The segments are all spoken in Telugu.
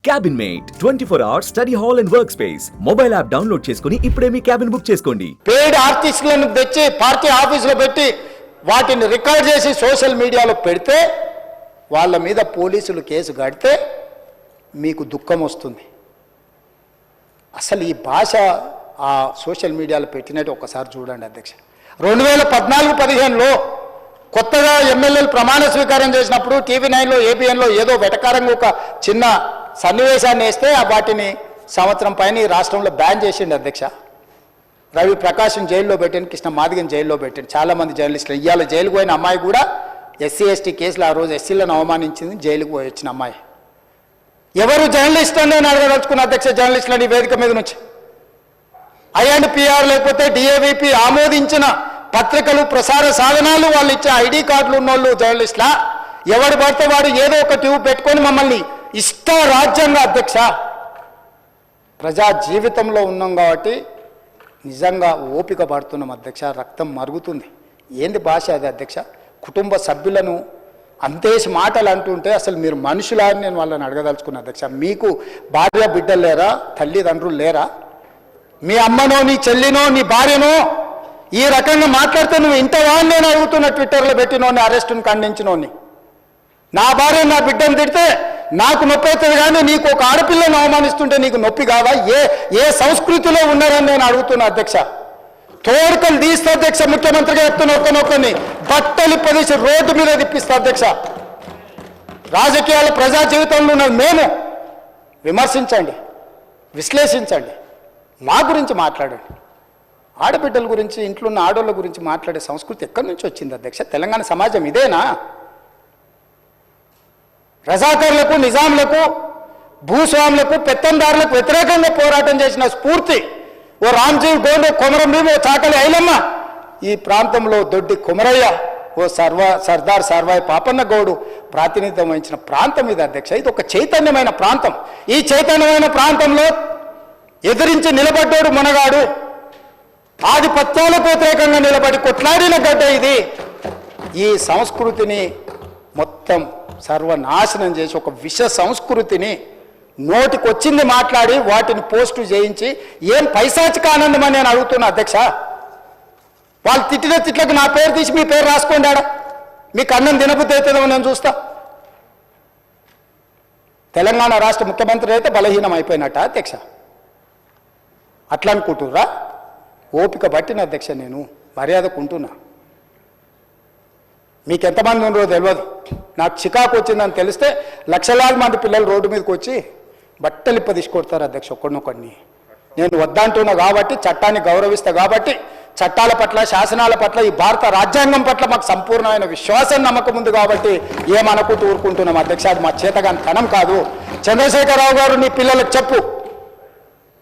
Cabin mate 24 hours study hall and work space mobile app download చేసుకుని ఇప్పుడే మీ క్యాబిన్ బుక్ చేసుకోండి. పెయిడ్ ఆర్టిస్టులను తెచ్చి పార్టీ ఆఫీసులో పెట్టి వాటిని రికార్డ్ చేసి సోషల్ మీడియాలో పెడితే వాళ్ళ మీద పోలీసులు కేసు కడితే మీకు దుఃఖం వస్తుంది. అసలు ఈ భాష ఆ సోషల్ మీడియాలో పెట్టినట్టు ఒకసారి చూడండి అధ్యక్ష. 2014-15లో కొత్తగా ఎమ్మెల్యేలు ప్రమాణ స్వీకారం చేసినప్పుడు TV9లో ABNలో ఏదో వెటకారంగా ఒక చిన్న సన్నివేశాన్ని వేస్తే వాటిని సంవత్సరం పైన ఈ రాష్ట్రంలో బ్యాన్ చేసిండు అధ్యక్ష. రవి ప్రకాశం జైల్లో పెట్టిండు, కృష్ణ మాదిగన్ జైల్లో పెట్టిండు, చాలామంది జర్నలిస్టులు. ఇవాళ జైలుకు పోయిన అమ్మాయి కూడా SC/ST కేసులు ఆ రోజు ఎస్సీలను అవమానించింది, జైలుకు పోయి వచ్చిన అమ్మాయి. ఎవరు జర్నలిస్ట్ అని నేను అడగదలుచుకున్న అధ్యక్ష, జర్నలిస్టులని వేదిక మీద నుంచి INPR లేకపోతే DAVP ఆమోదించిన పత్రికలు ప్రసార సాధనాలు వాళ్ళు ఇచ్చే ID కార్డులు ఉన్నోళ్ళు జర్నలిస్టులా? ఎవడు పడితే వాడు ఏదో ఒక ట్యూబ్ పెట్టుకొని మమ్మల్ని ఇష్ట రాజ్యంగా అధ్యక్ష. ప్రజా జీవితంలో ఉన్నాం కాబట్టి నిజంగా ఓపిక పడుతున్నాం అధ్యక్ష, రక్తం మరుగుతుంది. ఏంది భాష అది అధ్యక్ష? కుటుంబ సభ్యులను అంతేసి మాటలు అంటుంటే అసలు మీరు మనుషులా అని నేను వాళ్ళని అడగదలుచుకున్నా అధ్యక్ష. మీకు భార్య బిడ్డలు లేరా? తల్లిదండ్రులు లేరా? మీ అమ్మనో నీ చెల్లినో నీ భార్యనో ఈ రకంగా మాట్లాడితే నువ్వు ఇంతవా నేను అడుగుతున్న ట్విట్టర్లో పెట్టినోని, అరెస్టును ఖండించినోని. నా భార్య నా బిడ్డను తిడితే నాకు నొప్పి అవుతుంది, కానీ నీకు ఒక ఆడపిల్లను అవమానిస్తుంటే నీకు నొప్పి కాదా? ఏ సంస్కృతిలో ఉన్నారని నేను అడుగుతున్నా అధ్యక్ష. తోడుకలు తీస్తే అధ్యక్ష, ముఖ్యమంత్రిగా చెప్తున్న ఒక్కనొక్కరిని బట్టలు పదేసి రోడ్డు మీద తిప్పిస్తా అధ్యక్ష. రాజకీయాలు ప్రజా జీవితంలో ఉన్నది మేము. విమర్శించండి, విశ్లేషించండి, మా గురించి మాట్లాడండి. ఆడబిడ్డల గురించి, ఇంట్లో ఉన్న ఆడోళ్ళ గురించి మాట్లాడే సంస్కృతి ఎక్కడి నుంచి వచ్చింది అధ్యక్ష? తెలంగాణ సమాజం ఇదేనా? రజాకర్లకు, నిజాంలకు, భూస్వాములకు, పెత్తందారులకు వ్యతిరేకంగా పోరాటం చేసిన స్ఫూర్తి ఓ రామ్జీవ్ గోండే, కొమరం భీమ్, ఓ చాకలి ఐలమ్మ, ఈ ప్రాంతంలో దొడ్డి కుమరయ్య, ఓ సర్దార్ సర్వాయి పాపన్న గౌడు ప్రాతినిధ్యం వహించిన ప్రాంతం ఇది అధ్యక్ష. ఇది ఒక చైతన్యమైన ప్రాంతం. ఈ చైతన్యమైన ప్రాంతంలో ఎదిరించి నిలబడ్డాడు మునగాడు. ఆధిపత్యాలకు వ్యతిరేకంగా నిలబడి కొట్లాడిన గడ్డ ఇది. ఈ సంస్కృతిని మొత్తం సర్వనాశనం చేసి ఒక విష సంస్కృతిని నోటికొచ్చింది మాట్లాడి వాటిని పోస్టు చేయించి ఏం పైశాచిక ఆనందం అని నేను అడుగుతున్నా అధ్యక్ష. వాళ్ళు తిట్టిన తిట్లకు నా పేరు తీసి మీ పేరు రాసుకోండి. ఆడ మీకు అన్నం తినబుద్ధి అవుతుందో నేను చూస్తా. తెలంగాణ రాష్ట్ర ముఖ్యమంత్రి అయితే బలహీనం అయిపోయినట్ట అధ్యక్ష? అట్లా అనుకుంటుర్రా? ఓపిక పట్టిన అధ్యక్ష, నేను మర్యాదకుంటున్నా. మీకు ఎంతమంది ఉన్నారో తెలియదు, నాకు చికాకు వచ్చిందని తెలిస్తే లక్షలాది మంది పిల్లలు రోడ్డు మీదకి వచ్చి బట్టలిప్ప తీసుకొడతారు అధ్యక్ష ఒక్కడినొక్కడిని. నేను వద్దంటున్నా కాబట్టి, చట్టాన్ని గౌరవిస్తా కాబట్టి, చట్టాల పట్ల, శాసనాల పట్ల, ఈ భారత రాజ్యాంగం పట్ల మాకు సంపూర్ణమైన విశ్వాసం, నమ్మకం ఉంది కాబట్టి ఏమనుకుంటూ ఊరుకుంటున్నాం అధ్యక్ష. అది మా చేతగాని తనం కాదు. చంద్రశేఖరరావు గారు నీ పిల్లలకు చెప్పు,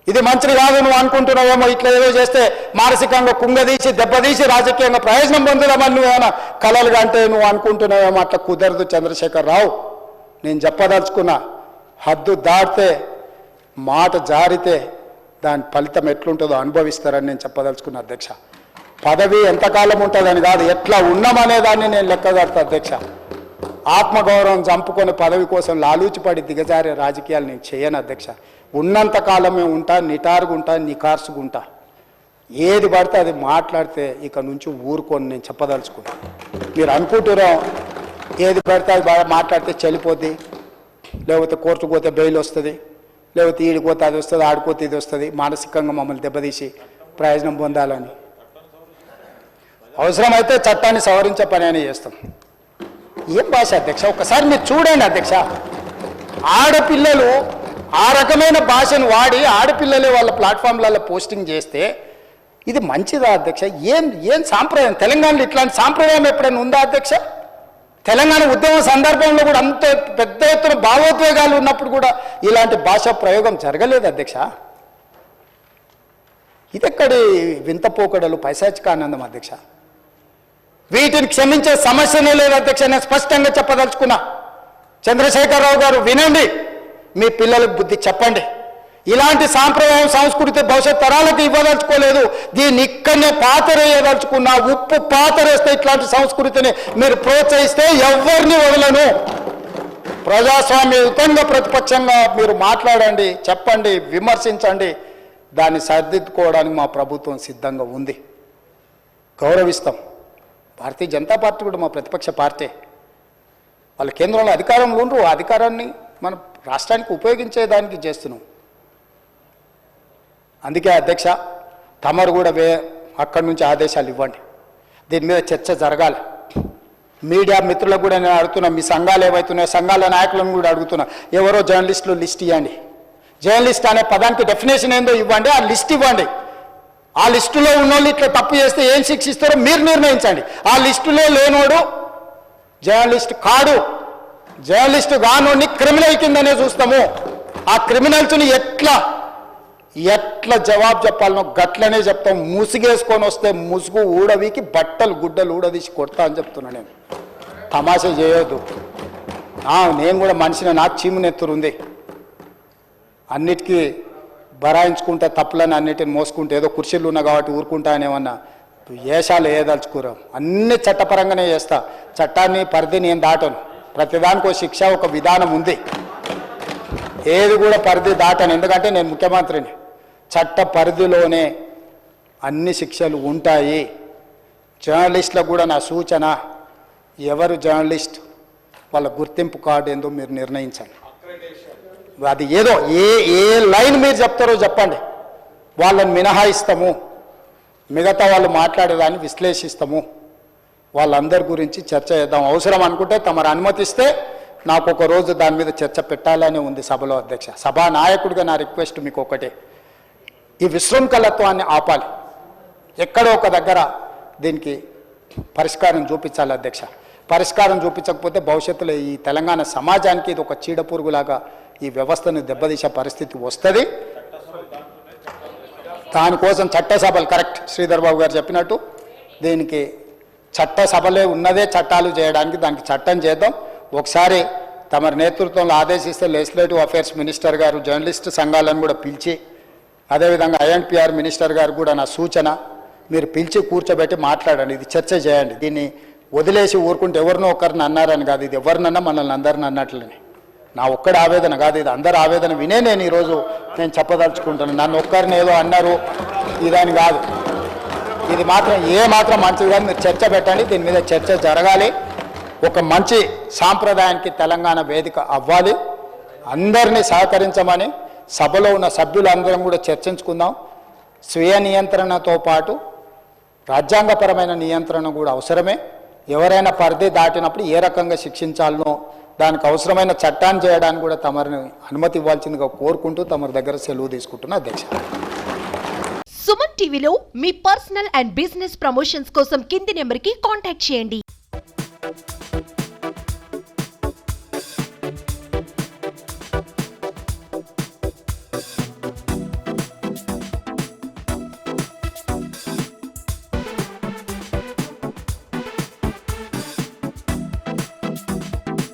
ఇది మంచిది కాదు, నువ్వు అనుకుంటున్నావేమో ఇట్లా ఏదో చేస్తే మానసికంగా కుంగదీసి దెబ్బతీసి రాజకీయంగా ప్రయోజనం పొందుదామని నువ్వేమైనా కలలుగా అంటే నువ్వు అనుకుంటున్నావేమో. అట్లా కుదరదు చంద్రశేఖరరావు. నేను చెప్పదలుచుకున్నా, హద్దు దాటితే, మాట జారితే దాని ఫలితం ఎట్లుంటుందో అనుభవిస్తారని నేను చెప్పదలుచుకున్నా అధ్యక్ష. పదవి ఎంతకాలం ఉంటుందని కాదు, ఎట్లా ఉన్నామనే దాన్ని నేను లెక్కగడతా అధ్యక్ష. ఆత్మగౌరవం చంపుకొని పదవి కోసం లాలూచిపడి దిగజారే రాజకీయాలు నేను చేయను అధ్యక్ష. ఉన్నంత కాలమే ఉంటా, నిటారుగుంటా, నికార్సుగుంటా. ఏది పడితే అది మాట్లాడితే ఇక నుంచి ఊరుకొని నేను చెప్పదలుచుకున్నా. మీరు అనుకుంటున్నాం ఏది పడితే అది బాగా మాట్లాడితే చెల్లిపోద్ది, లేకపోతే కోర్టుకు పోతే బెయిల్ వస్తుంది, లేకపోతే ఈడిపోతే అది వస్తుంది, ఆడిపోతే ఇది వస్తుంది, మానసికంగా మమ్మల్ని దెబ్బతీసి ప్రయోజనం పొందాలని. అవసరమైతే చట్టాన్ని సవరించే పని అని చేస్తాం. ఏం భాష అధ్యక్ష? ఒకసారి మీరు చూడండి అధ్యక్ష. ఆడపిల్లలు ఆ రకమైన భాషను వాడి ఆడపిల్లలే వాళ్ళ ప్లాట్ఫామ్లలో పోస్టింగ్ చేస్తే ఇది మంచిదా అధ్యక్ష? ఏం సాంప్రదాయం? తెలంగాణలో ఇట్లాంటి సాంప్రదాయం ఎప్పుడైనా ఉందా అధ్యక్ష? తెలంగాణ ఉద్యమం సందర్భంలో కూడా అంత పెద్ద ఎత్తున భావోద్వేగాలు ఉన్నప్పుడు కూడా ఇలాంటి భాషా ప్రయోగం జరగలేదు అధ్యక్ష. ఇదెక్కడి వింత పోకడలు, పైశాచిక ఆనందం అధ్యక్ష? వీటిని క్షమించే సమస్యనే లేదు అధ్యక్ష. నేను స్పష్టంగా చెప్పదలుచుకున్నా. చంద్రశేఖరరావు గారు వినండి, మీ పిల్లలకు బుద్ధి చెప్పండి. ఇలాంటి సాంప్రదాయం, సంస్కృతి భవిష్యత్ తరాలకు ఇవ్వదలుచుకోలేదు. దీన్ని ఇక్కడనే పాతరేయదలుచుకున్నా. ఉప్పు పాతరేస్తే ఇట్లాంటి సంస్కృతిని మీరు ప్రోత్సహిస్తే ఎవరిని వదలను. ప్రజాస్వామ్యయుతంగా ప్రతిపక్షంగా మీరు మాట్లాడండి, చెప్పండి, విమర్శించండి. దాన్ని సరిదిద్దుకోవడానికి మా ప్రభుత్వం సిద్ధంగా ఉంది, గౌరవిస్తాం. భారతీయ జనతా పార్టీ కూడా మా ప్రతిపక్ష పార్టీ. వాళ్ళ కేంద్రంలో అధికారంలో ఉండరు, ఆ అధికారాన్ని మన రాష్ట్రానికి ఉపయోగించేదానికి చేస్తున్నాం. అందుకే అధ్యక్ష, తమరు కూడా అక్కడి నుంచి ఆదేశాలు ఇవ్వండి, దీని మీద చర్చ జరగాలి. మీడియా మిత్రులకు కూడా నేను అడుగుతున్నా, మీ సంఘాలు ఏవైతున్నాయో సంఘాల నాయకులను కూడా అడుగుతున్నా, ఎవరో జర్నలిస్టులు లిస్ట్ ఇవ్వండి. జర్నలిస్ట్ అనే పదానికి డెఫినేషన్ ఏందో ఇవ్వండి, ఆ లిస్ట్ ఇవ్వండి. ఆ లిస్టులో ఉన్నోళ్ళు ఇట్లా తప్పు చేస్తే ఏం శిక్షిస్తారో మీరు నిర్ణయించండి. ఆ లిస్టులో లేనోడు జర్నలిస్ట్ కాడు, జర్నలిస్ట్ కానోడిని క్రిమినల్ కిందనే చూస్తాము. ఆ క్రిమినల్స్ని ఎట్లా జవాబు చెప్పాలనో గట్లనే చెప్తాం. ముసుగేసుకొని వస్తే ముసుగు ఊడవికి బట్టలు గుడ్డలు ఊడదీసి కొడతా అని చెప్తున్నా. నేను తమాషా చేయొద్దు. నేను కూడా మనిషిని, నాకు చీమునెత్తురుంది. అన్నిటికీ బరాయించుకుంటే తప్పులని అన్నిటిని మోసుకుంటే ఏదో కుర్చీలు ఉన్నా కాబట్టి ఊరుకుంటా అని ఏమన్నా ఏషాలు ఏదలుచుకోరాం. అన్ని చట్టపరంగానే చేస్తా. చట్టాన్ని పరిధి నేను దాటను. ప్రతిదానికి శిక్ష, ఒక విధానం ఉంది. ఏది కూడా పరిధి దాటను, ఎందుకంటే నేను ముఖ్యమంత్రిని. చట్ట పరిధిలోనే అన్ని శిక్షలు ఉంటాయి. జర్నలిస్టులకు కూడా నా సూచన, ఎవరు జర్నలిస్ట్ వాళ్ళ గుర్తింపు కార్డు ఏందో మీరు నిర్ణయించండి. అది ఏదో ఏ లైన్ మీరు చెప్తారో చెప్పండి, వాళ్ళని మినహాయిస్తాము. మిగతా వాళ్ళు మాట్లాడేదాన్ని విశ్లేషిస్తాము. వాళ్ళందరి గురించి చర్చ చేద్దాం. అవసరం అనుకుంటే తమరు అనుమతిస్తే నాకు ఒక రోజు దాని మీద చర్చ పెట్టాలని ఉంది సభలో అధ్యక్ష. సభా నాయకుడిగా నా రిక్వెస్ట్ మీకు ఒకటే, ఈ విశృంఖలత్వాన్ని ఆపాలి. ఎక్కడో ఒక దగ్గర దీనికి పరిష్కారం చూపించాలి అధ్యక్ష. పరిష్కారం చూపించకపోతే భవిష్యత్తులో ఈ తెలంగాణ సమాజానికి ఇది ఒక చీడపురుగులాగా ఈ వ్యవస్థను దెబ్బతీసే పరిస్థితి వస్తుంది. దానికోసం చట్టసభలు, కరెక్ట్ శ్రీధర్ బాబు గారు చెప్పినట్టు, దీనికి చట్టసభలే ఉన్నదే చట్టాలు చేయడానికి, దానికి చట్టం చేద్దాం. ఒకసారి తమ నేతృత్వంలో ఆదేశిస్తే లెజిస్లేటివ్ అఫేర్స్ మినిస్టర్ గారు జర్నలిస్ట్ సంఘాలను కూడా పిలిచి, అదేవిధంగా ఐఎన్పిఆర్ మినిస్టర్ గారు కూడా నా సూచన, మీరు పిలిచి కూర్చోబెట్టి మాట్లాడండి, ఇది చర్చ చేయండి. దీన్ని వదిలేసి ఊరుకుంటే ఎవరినో ఒకరిని అన్నారని కాదు, ఇది ఎవరినన్నా మనల్ని అందరిని అన్నట్లని. నా ఒక్కడి ఆవేదన కాదు, ఇది అందరి ఆవేదన వినే నేను ఈరోజు చెప్పదలుచుకుంటాను. నన్ను ఒక్కరిని ఏదో అన్నారు ఇదని కాదు, ఇది మాత్రం మాత్రం మంచిది కాదు. మీరు చర్చ పెట్టండి, దీని మీద చర్చ జరగాలి. ఒక మంచి సాంప్రదాయానికి తెలంగాణ వేదిక అవ్వాలి. అందరినీ సహకరించమని సభలో ఉన్న సభ్యులందరం కూడా చర్చించుకుందాం. స్వీయ నియంత్రణతో పాటు రాజ్యాంగపరమైన నియంత్రణ కూడా అవసరమే. ఎవరైనా పరిధి దాటినప్పుడు ఏ రకంగా శిక్షించాలనో దానికి అవసరమైన చట్టాన్ని చేయడానికి కూడా తమరిని అనుమతి ఇవ్వాల్సిందిగా కోరుకుంటూ తమరి దగ్గర సెలవు తీసుకుంటున్నా అధ్యక్ష. సుమన్ టీవీలో మీ పర్సనల్ అండ్ బిజినెస్ ప్రమోషన్స్ కోసం కింది నెంబర్కి కాంటాక్ట్ చేయండి.